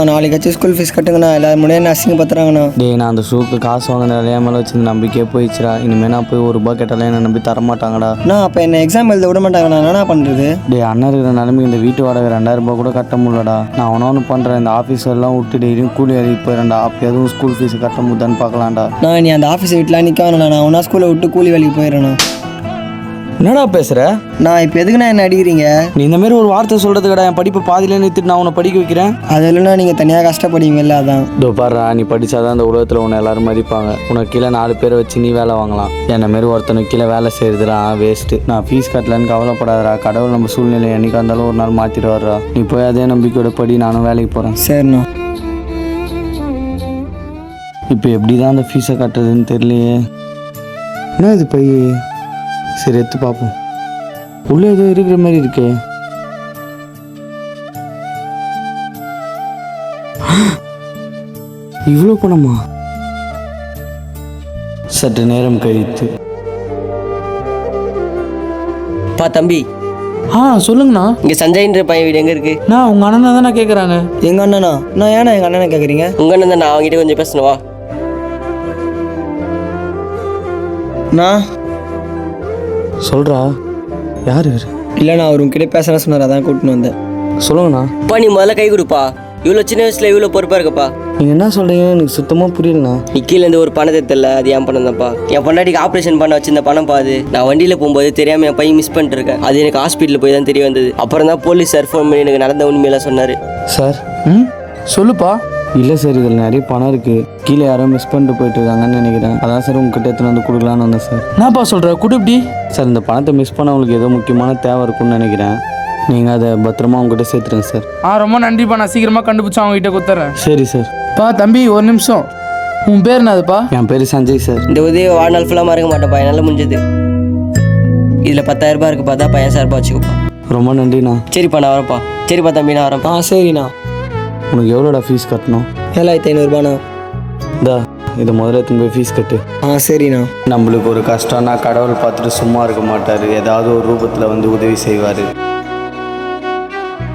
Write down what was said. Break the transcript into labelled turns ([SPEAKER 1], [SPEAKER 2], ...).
[SPEAKER 1] நாளைக்காச்சும் school fees கட்டுங்கண்ணா. எல்லாரும் முன்னாடி அசிங்கப்படுத்துறாங்கண்ணா.
[SPEAKER 2] டேய், நான் அந்த ஷூக்கு காசு வாங்கினாலே என் மேலே வச்சு நம்பிக்கையே போயிடுச்சுடா. இனிமேல் நான் போய் ₹1 கேட்டாலே என்னை நம்பி தரமாட்டாங்கடா.
[SPEAKER 1] அப்போ என்ன எக்ஸாம் எழுத விட மாட்டாங்கண்ணா. என்ன பண்ணுறது?
[SPEAKER 2] டேய், அண்ணன் இருக்கிற நிலைமைக்கு இந்த வீட்டு வாடகை ₹2000 கூட கட்ட முடியலடா. நான் ஒன்று பண்ணுறேன், இந்த ஆஃபீஸ் எல்லாம் விட்டு டெய்லியும் கூலி வேலைக்கு போயிடறேன்டா. அப்போ எதுவும் ஸ்கூல் ஃபீஸ் கட்ட முடியுதான்னு பார்க்கலாம்டா.
[SPEAKER 1] நீ அந்த ஆஃபீஸ் வீட்டில் நிற்க வேணா. நான் ஒன்றா ஸ்கூலை விட்டு கூலி வேலைக்கு போயிடுறேண்ணா.
[SPEAKER 2] என்னடா பேசுகிற?
[SPEAKER 1] இப்போ எதுக்குண்ணா என்ன அடிக்கிறீங்க?
[SPEAKER 2] நீ இந்த மாதிரி ஒரு வார்த்தை சொல்கிறதுக்கடா என் படிப்பை பாதியிலே நிறுத்திட்டு நான் உன்னை படிக்க வைக்கிறேன்.
[SPEAKER 1] அது இல்லைன்னா நீங்கள் தனியாக கஷ்டப்படுவீங்கல்ல, அதான்.
[SPEAKER 2] இதோ பாருடா, நீ படித்தாதான் இந்த உலகத்தில் உன்னை எல்லாரும் மதிப்பாங்க. உனக்கு கீழே 4 பேரை வச்சு நீ வேலை வாங்கலாம். என்னை மாரி ஒருத்தனுக்கு கீழே வேலை செய்கிறதுலாம் வேஸ்ட்டு. நான் ஃபீஸ் கட்டலன்னு கவலைப்படாதடா. கடவுள் நம்ம சூழ்நிலை என்னைக்கா இருந்தாலும் ஒரு நாள் மாற்றிட்டு வர்றா. நீ போய் அதே நம்பிக்கையோட படி, நானும் வேலைக்கு போகிறேன்.
[SPEAKER 1] சரிண்ணா.
[SPEAKER 2] இப்போ எப்படி தான் அந்த ஃபீஸை கட்டுறதுன்னு தெரியலையே. என்ன இது பை? சரி, எடுத்து பார்ப்போம். உள்ளே ஏதோ இருக்கிற மாதிரி இருக்கே. இவ்வளோ பணமா? சற்று நேரம் கழித்து.
[SPEAKER 3] தம்பி,
[SPEAKER 2] சொல்லுங்கண்ணா.
[SPEAKER 3] இங்கே சஞ்சய்ன்ற பையன் வீடு எங்கே இருக்கு?
[SPEAKER 2] நான் உங்கள் அண்ணன் தானே கேட்குறாங்க.
[SPEAKER 1] எங்கள் அண்ணனா? ஏன்னா எங்கள் அண்ணனை கேட்குறீங்க?
[SPEAKER 3] உங்கள் அண்ணன் தான். நான் அவங்ககிட்ட கொஞ்சம் பேசணுவா?
[SPEAKER 2] சொல்கிறா. யார் இவர்?
[SPEAKER 1] இல்லைண்ணா, அவர் உங்ககிட்ட பேசுகிறேன் சொன்னார், அதான் கூட்டின்னு வந்தேன்.
[SPEAKER 2] சொல்லுங்கண்ணா.
[SPEAKER 3] நீ முதல்ல கை கொடுப்பா. இவ்வளோ சின்ன வயசுல இவ்வளோ பொறுப்பாக இருக்கப்பா.
[SPEAKER 2] நீங்கள் என்ன சொல்கிறீங்க? எனக்கு சுத்தமாக புரியலண்ணா.
[SPEAKER 3] நீ கீழேருந்து ஒரு பணத்தை தெரியல, அது என் பணம் தான்ப்பா. என் பொண்டாட்டிக்கு ஆப்ரேஷன் பண்ண வச்சிருந்த பணம் பாது. நான் வண்டியில் போகும்போது தெரியாமல் என் பையன் மிஸ் பண்ணிட்டு இருக்கேன். அது எனக்கு ஹாஸ்பிட்டலில் போய் தான் தெரிய வந்தது. அப்புறம் தான் போலீஸ் சார் ஃபோன் பண்ணி எனக்கு நடந்த உண்மையெல்லாம் சொன்னார்.
[SPEAKER 2] சார்.
[SPEAKER 4] சொல்லுப்பா.
[SPEAKER 2] இல்லை சார், இதில் நிறைய பணம் இருக்குது. கீழே யாரோ மிஸ் பண்ணிட்டு போயிட்டு இருக்காங்கன்னு நினைக்கிறேன். அதான் சார் உங்ககிட்ட எடுத்துன்னு வந்து கொடுக்கலான்னு வந்தேன் சார்.
[SPEAKER 4] என்னப்பா சொல்கிற? குடு இப்படி.
[SPEAKER 2] சார், இந்த பணத்தை மிஸ் பண்ணவங்களுக்கு ஏதோ முக்கியமான தேவை இருக்குன்னு நினைக்கிறேன். நீங்கள் அதை பத்திரமா உங்ககிட்ட சேர்த்துருங்க சார்.
[SPEAKER 4] ரொம்ப நன்றிப்பா. நான் சீக்கிரமாக கண்டுபிடிச்சி அவங்ககிட்ட கொடுத்துட்றேன்.
[SPEAKER 2] சரி சார்.
[SPEAKER 4] தம்பி, ஒரு நிமிஷம். உன் பேர் என்னதுப்பா?
[SPEAKER 2] என் பேர் சஞ்சய் சார்.
[SPEAKER 3] இந்த உதவி வாழ்நாள் ஃபுல்லாக மறக்க மாட்டேன்ப்பா. என்னால் முடிஞ்சது. இதில் 10,000 இருக்கு. பார்த்தா பையன் சார்பா வச்சுக்கோப்பா.
[SPEAKER 2] ரொம்ப நன்றிண்ணா.
[SPEAKER 3] சரிப்பா, நான் வரேன்ப்பா. சரிப்பா தம்பி, நான் வரேன்ப்பா.
[SPEAKER 1] சரிண்ணா.
[SPEAKER 2] உனக்கு எவ்வளோடா ஃபீஸ் கட்டணும்?
[SPEAKER 1] 7500
[SPEAKER 2] இதை முதல்ல எடுத்துன்னு போய் ஃபீஸ் கட்டு.
[SPEAKER 1] சரிண்ணா.
[SPEAKER 2] நம்மளுக்கு ஒரு கஷ்டம்னா கடவுள் பார்த்துட்டு சும்மா இருக்க மாட்டார். ஏதாவது ஒரு ரூபத்தில் வந்து உதவி செய்வார்.